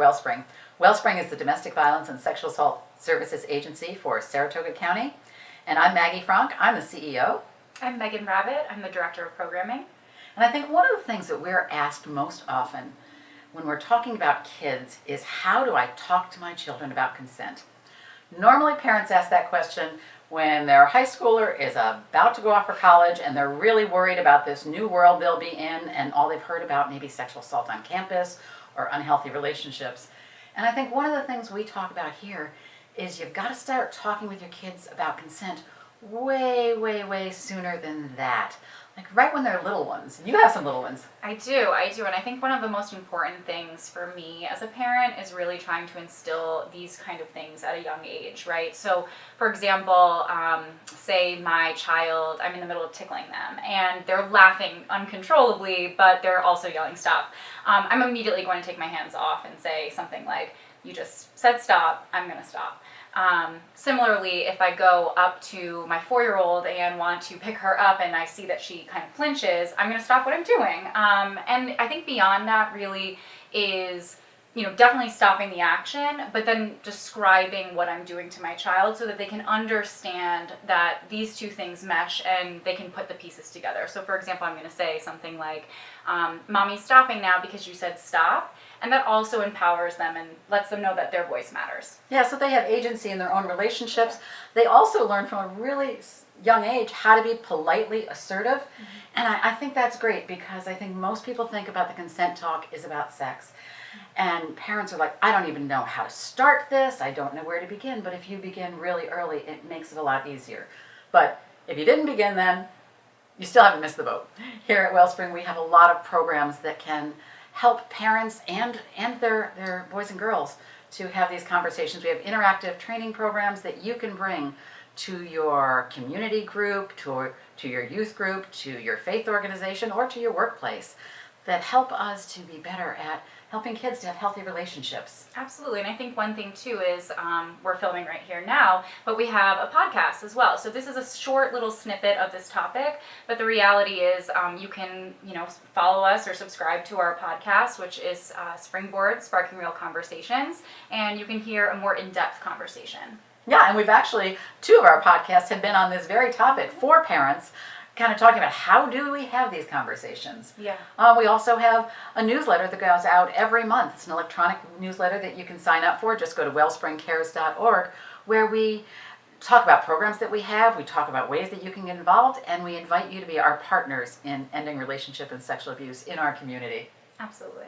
Wellspring. Wellspring is the Domestic Violence and Sexual Assault Services Agency for Saratoga County. And I'm Maggie Frank. I'm the CEO. I'm Megan Rabbit. I'm the Director of Programming. And I think one of the things that we're asked most often when we're talking about kids is, how do I talk to my children about consent? Normally parents ask that question when their high schooler is about to go off for college and they're really worried about this new world they'll be in and all they've heard about, maybe sexual assault on campus or unhealthy relationships. And I think one of the things we talk about here is you've got to start talking with your kids about consent way sooner than that. Like right when they're little ones. You have some little ones. I do. And I think one of the most important things for me as a parent is really trying to instill these kind of things at a young age, right? So, for example, say my child, I'm in the middle of tickling them, and they're laughing uncontrollably, but they're also yelling stop. I'm immediately going to take my hands off and say something like, "You just said stop, I'm going to stop." Similarly, if I go up to my 4-year-old and want to pick her up and I see that she kind of flinches, I'm going to stop what I'm doing. And I think beyond that really is, definitely stopping the action, but then describing what I'm doing to my child so that they can understand that these two things mesh and they can put the pieces together. So for example, I'm going to say something like, "Mommy's stopping now because you said stop." And that also empowers them and lets them know that their voice matters. Yeah, so they have agency in their own relationships. They also learn from a really young age how to be politely assertive. Mm-hmm. And I think that's great, because I think most people think about the consent talk is about sex. And parents are like, "I don't even know how to start this. I don't know where to begin." But if you begin really early, it makes it a lot easier. But if you didn't begin then, you still haven't missed the boat. Here at Wellspring, we have a lot of programs that can help parents and their boys and girls to have these conversations. We have interactive training programs that you can bring to your community group, to your youth group, to your faith organization, or to your workplace, that help us to be better at helping kids to have healthy relationships. Absolutely. And I think one thing too is we're filming right here now, but we have a podcast as well. So this is a short little snippet of this topic, but the reality is you can, follow us or subscribe to our podcast, which is Springboard, Sparking Real Conversations, and you can hear a more in-depth conversation. Yeah, and we've actually, 2 of our podcasts have been on this very topic for parents, kind of talking about how do we have these conversations. Yeah. We also have a newsletter that goes out every month. It's an electronic newsletter that you can sign up for. Just go to wellspringcares.org, where we talk about programs that we have, we talk about ways that you can get involved, and we invite you to be our partners in ending relationship and sexual abuse in our community. Absolutely.